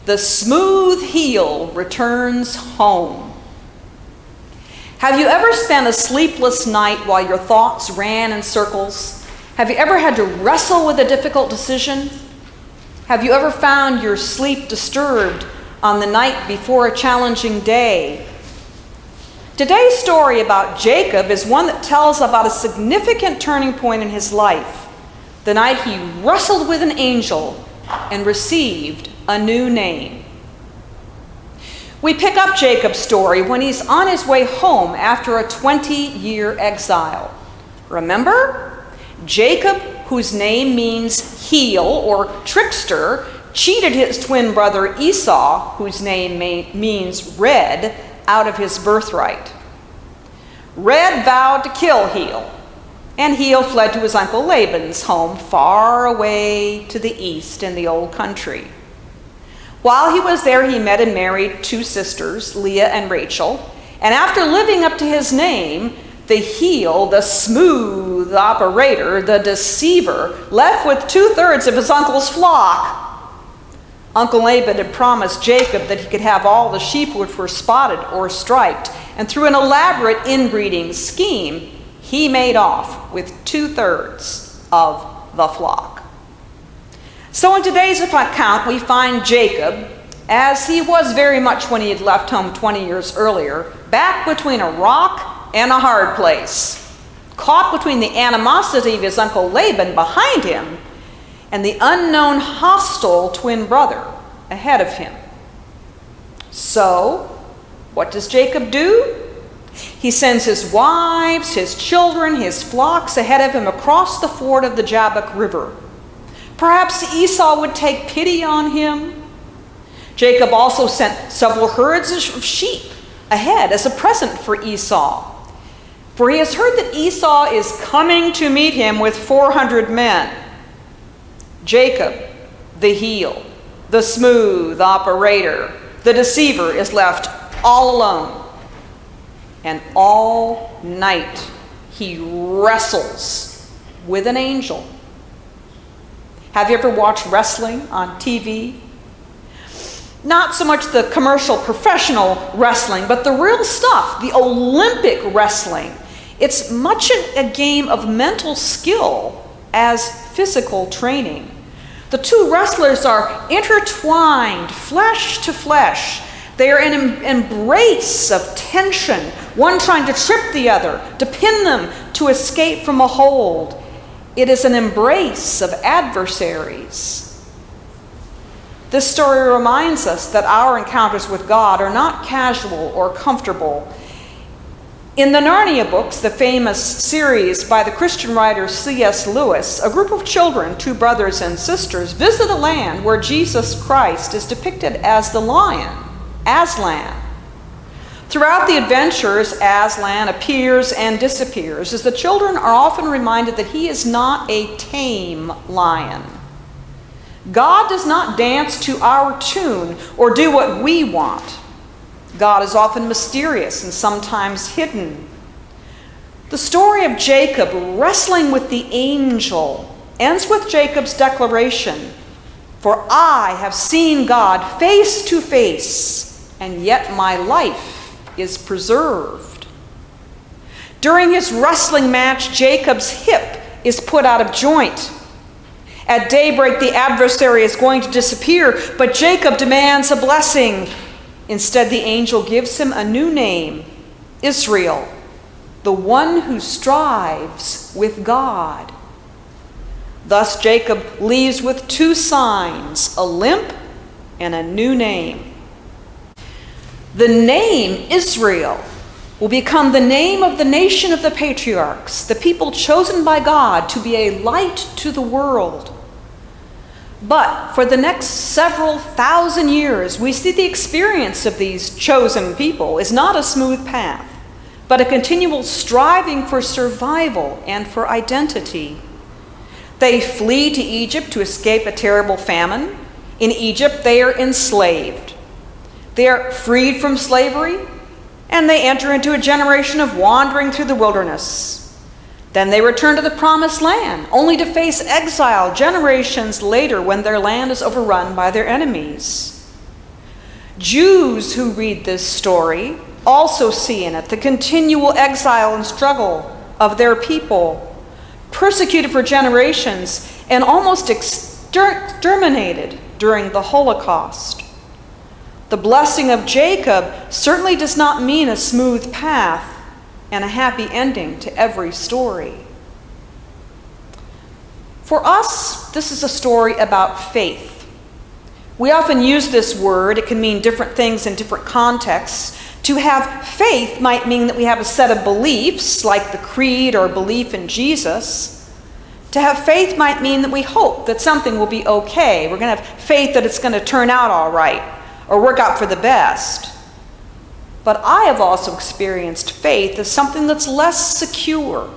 The smooth heel returns home. Have you ever spent a sleepless night while your thoughts ran in circles? Have you ever had to wrestle with a difficult decision? Have you ever found your sleep disturbed on the night before a challenging day? Today's story about Jacob is one that tells about a significant turning point in his life, the night he wrestled with an angel and received a new name. We pick up Jacob's story when he's on his way home after a 20-year exile. Remember? Jacob, whose name means heel or trickster, cheated his twin brother Esau, whose name means red, out of his birthright. Red vowed to kill Heel, and Heel fled to his uncle Laban's home far away to the east in the old country. While he was there, he met and married two sisters, Leah and Rachel, and after living up to his name, the heel, the smooth operator, the deceiver, left with 2/3 of his uncle's flock. Uncle Laban had promised Jacob that he could have all the sheep which were spotted or striped, and through an elaborate inbreeding scheme, he made off with 2/3 of the flock. So in today's account, we find Jacob, as he was very much when he had left home 20 years earlier, back between a rock and a hard place, caught between the animosity of his uncle Laban behind him and the unknown hostile twin brother ahead of him. So, what does Jacob do? He sends his wives, his children, his flocks ahead of him across the ford of the Jabbok River. Perhaps Esau would take pity on him. Jacob also sent several herds of sheep ahead as a present for Esau, for he has heard that Esau is coming to meet him with 400 men. Jacob, the heel, the smooth operator, the deceiver, is left all alone. And all night he wrestles with an angel. Have you ever watched wrestling on TV? Not so much the commercial professional wrestling, but the real stuff, the Olympic wrestling. It's much a game of mental skill as physical training. The two wrestlers are intertwined, flesh to flesh. They are in an embrace of tension, one trying to trip the other, to pin them to escape from a hold. It is an embrace of adversaries. This story reminds us that our encounters with God are not casual or comfortable. In the Narnia books, the famous series by the Christian writer C.S. Lewis, a group of children, two brothers and sisters, visit a land where Jesus Christ is depicted as the lion, Aslan. Throughout the adventures, Aslan appears and disappears, as the children are often reminded that he is not a tame lion. God does not dance to our tune or do what we want. God is often mysterious and sometimes hidden. The story of Jacob wrestling with the angel ends with Jacob's declaration, "For I have seen God face to face, and yet my life is preserved." During his wrestling match, Jacob's hip is put out of joint. At daybreak, the adversary is going to disappear, but Jacob demands a blessing. Instead, the angel gives him a new name, Israel, the one who strives with God. Thus, Jacob leaves with two signs, a limp and a new name. The name Israel will become the name of the nation of the patriarchs, the people chosen by God to be a light to the world. But for the next several thousand years, we see the experience of these chosen people is not a smooth path, but a continual striving for survival and for identity. They flee to Egypt to escape a terrible famine. In Egypt, they are enslaved. They are freed from slavery, and they enter into a generation of wandering through the wilderness. Then they return to the promised land, only to face exile generations later when their land is overrun by their enemies. Jews who read this story also see in it the continual exile and struggle of their people, persecuted for generations and almost exterminated during the Holocaust. The blessing of Jacob certainly does not mean a smooth path and a happy ending to every story. For us, this is a story about faith. We often use this word. It can mean different things in different contexts. To have faith might mean that we have a set of beliefs, like the creed or belief in Jesus. To have faith might mean that we hope that something will be okay. We're going to have faith that it's going to turn out all right or work out for the best. But I have also experienced faith as something that's less secure,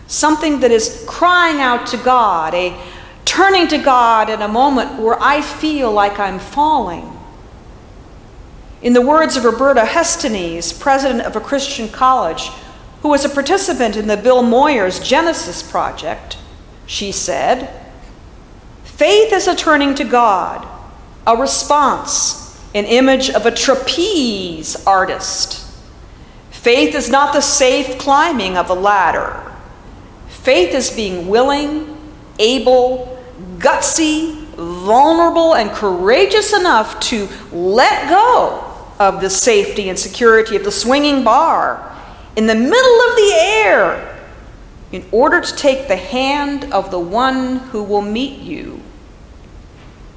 something that is crying out to God, a turning to God in a moment where I feel like I'm falling. In the words of Roberta Hestenes, president of a Christian college, who was a participant in the Bill Moyers Genesis Project, she said, "Faith is a turning to God, a response, an image of a trapeze artist. Faith is not the safe climbing of a ladder. Faith is being willing, able, gutsy, vulnerable, and courageous enough to let go of the safety and security of the swinging bar in the middle of the air in order to take the hand of the one who will meet you.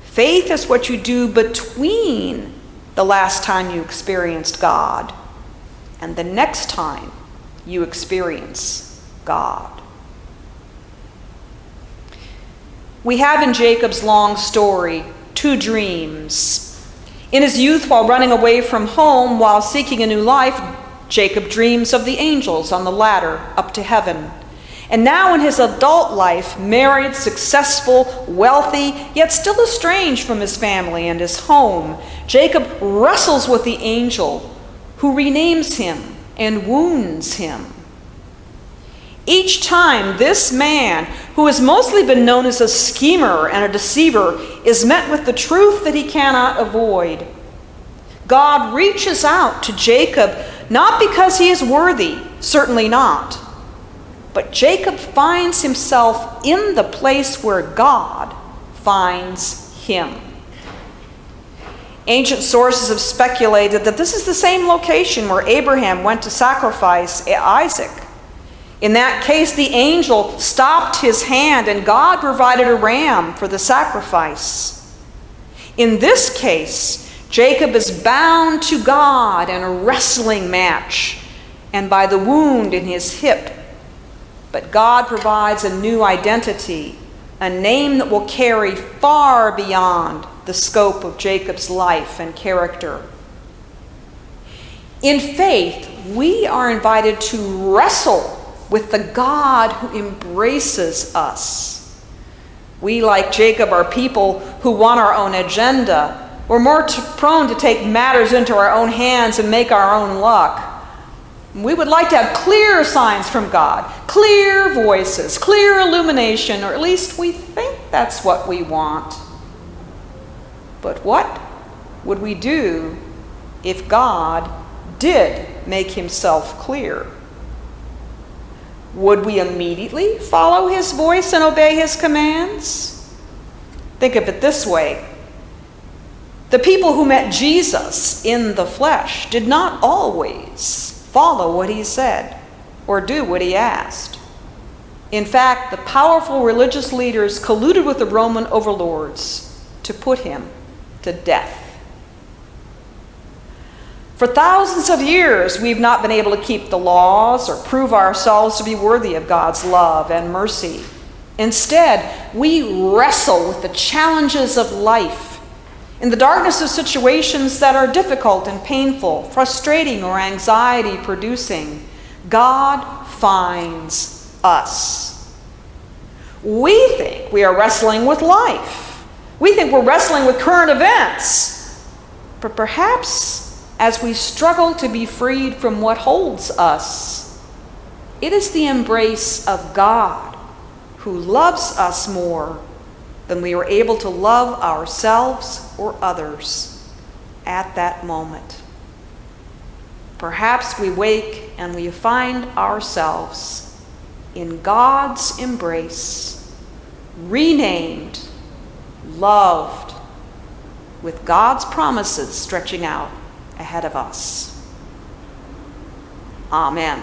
Faith is what you do between the last time you experienced God and the next time you experience God." We have in Jacob's long story two dreams. In his youth, while running away from home, while seeking a new life, Jacob dreams of the angels on the ladder up to heaven. And now in his adult life, married, successful, wealthy, yet still estranged from his family and his home, Jacob wrestles with the angel who renames him and wounds him. Each time, this man, who has mostly been known as a schemer and a deceiver, is met with the truth that he cannot avoid. God reaches out to Jacob, not because he is worthy, certainly not, but Jacob finds himself in the place where God finds him. Ancient sources have speculated that this is the same location where Abraham went to sacrifice Isaac. In that case, the angel stopped his hand and God provided a ram for the sacrifice. In this case, Jacob is bound to God in a wrestling match and by the wound in his hip. But God provides a new identity, a name that will carry far beyond the scope of Jacob's life and character. In faith, we are invited to wrestle with the God who embraces us. We, like Jacob, are people who want our own agenda. We're more prone to take matters into our own hands and make our own luck. We would like to have clear signs from God, clear voices, clear illumination, or at least we think that's what we want. But what would we do if God did make himself clear? Would we immediately follow his voice and obey his commands? Think of it this way. The people who met Jesus in the flesh did not always follow what he said or do what he asked. In fact, the powerful religious leaders colluded with the Roman overlords to put him to death. For thousands of years, we've not been able to keep the laws or prove ourselves to be worthy of God's love and mercy. Instead, we wrestle with the challenges of life in the darkness of situations that are difficult and painful, frustrating or anxiety-producing. God finds us. We think we are wrestling with life. We think we're wrestling with current events. But perhaps as we struggle to be freed from what holds us, it is the embrace of God who loves us more than we are able to love ourselves or others. at that moment. Perhaps we wake and we find ourselves in God's embrace, renamed, loved, with God's promises stretching out ahead of us. Amen.